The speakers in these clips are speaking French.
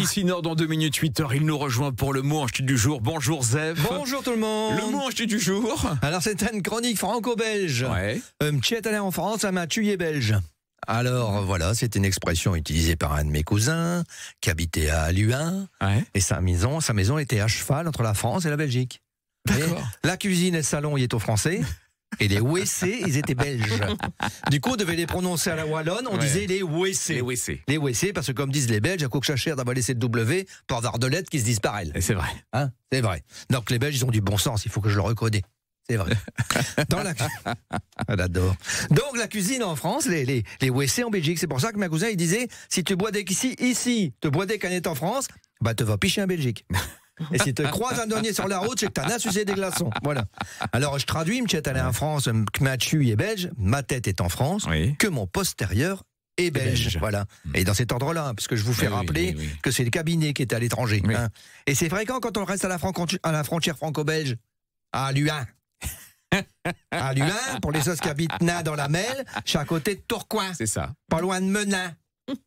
Ici Nord, dans 2 minutes, 8h, il nous rejoint pour le mot en chute du jour. Bonjour Zef. Bonjour tout le monde. Le mot en chute du jour. Alors c'est une chronique franco-belge. Ouais. M't'est allé en France, m'a tué belge. Alors voilà, c'est une expression utilisée par un de mes cousins qui habitait à Luin. Ouais. Et sa maison était à cheval entre la France et la Belgique. D'accord. Et la cuisine et le salon y est aux Français. Et les WC, ils étaient belges. Du coup, on devait les prononcer à la wallonne, on disait les WC. Les WC. Les WC, parce que comme disent les Belges, à Coq-Chachère d'avoir laissé le W pour avoir de lettres qui se disent pareil. Et c'est vrai. Hein, c'est vrai. Donc les Belges, ils ont du bon sens, il faut que je le reconnais. C'est vrai. Elle adore. Donc la cuisine en France, les WC en Belgique, c'est pour ça que ma cousin il disait, si tu bois des ici, te bois des canettes en France, bah te vas picher en Belgique. Et si tu croises un douanier sur la route, c'est que t'en as sucé des glaçons. Voilà. Alors je traduis, m't'est allé en France, que ma tu est belge, ma tête est en France, Oui. que mon postérieur est belge. Voilà. Et dans cet ordre-là, hein, parce que je vous fais rappeler que c'est le cabinet qui est à l'étranger. Oui. Hein. Et c'est fréquent quand on reste à la frontière franco-belge, à Luin. À Luin, pour les os qui habitent nain dans la Melle, je suis à côté de Tourcoing, C'est ça. pas loin de Menin,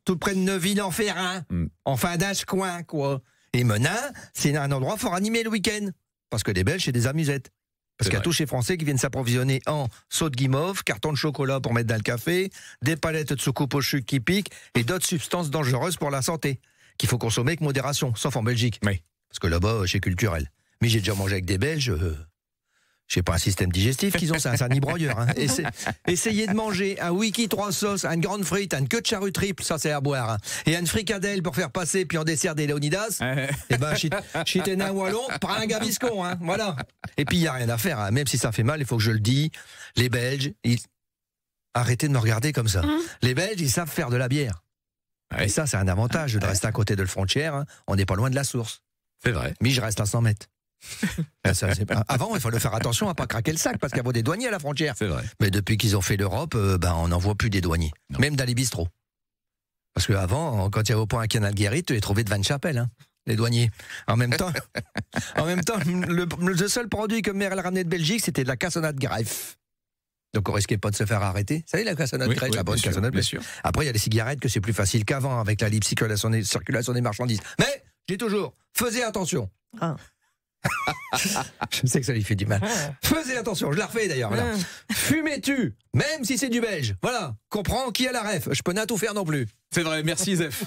tout près de Neuville-en-Ferrin, en fin d'Âge-Coin, quoi. Et Menin, c'est un endroit fort animé le week-end, parce que les Belges, c'est des amusettes. Parce qu'il y a tous ces Français qui viennent s'approvisionner en saut de guimauve, carton de chocolat pour mettre dans le café, des palettes de soucoupe au chuc qui piquent, et d'autres substances dangereuses pour la santé, qu'il faut consommer avec modération, sauf en Belgique. Oui. Parce que là-bas, c'est culturel. Mais j'ai déjà mangé avec des Belges... Je sais pas, un système digestif qu'ils ont, c'est un ibroyeur. Hein. Essayez de manger un wiki 3 sauces, une grande frite, une queue de charrue triple, ça c'est à boire. Hein. Et une fricadelle pour faire passer, puis en dessert des Léonidas. Et ben, shit un wallon, prends un gaviscon, hein, voilà. Et puis il n'y a rien à faire, hein. Même si ça fait mal, il faut que je le dise. Les Belges, arrêtez de me regarder comme ça. Les Belges, ils savent faire de la bière. Et ça, c'est un avantage de rester à côté de la frontière. Hein. On n'est pas loin de la source. C'est vrai. Mais je reste à 100 mètres. Avant, il fallait faire attention à pas craquer le sac parce qu'il y avait des douaniers à la frontière. C'est vrai. Mais depuis qu'ils ont fait l'Europe, on n'en voit plus des douaniers, même dans les bistrots. Parce qu'avant, quand il y avait au point un canal Guéry, tu les trouvais de Vanne-Chapelle, hein, les douaniers. En même temps, le seul produit que mère elle ramenait de Belgique, c'était de la cassonade greffe. Donc on risquait pas de se faire arrêter. Vous savez, la cassonade greffe, la bonne cassonade. Bien sûr. Après, il y a les cigarettes que c'est plus facile qu'avant avec la libre circulation des marchandises. Mais, je dis toujours, faisez attention. Je sais que ça lui fait du mal. Faisez attention, je la refais d'ailleurs. Fumez-tu, même si c'est du belge. Voilà, comprends qui a la ref. Je peux pas tout faire non plus. C'est vrai, merci Zef.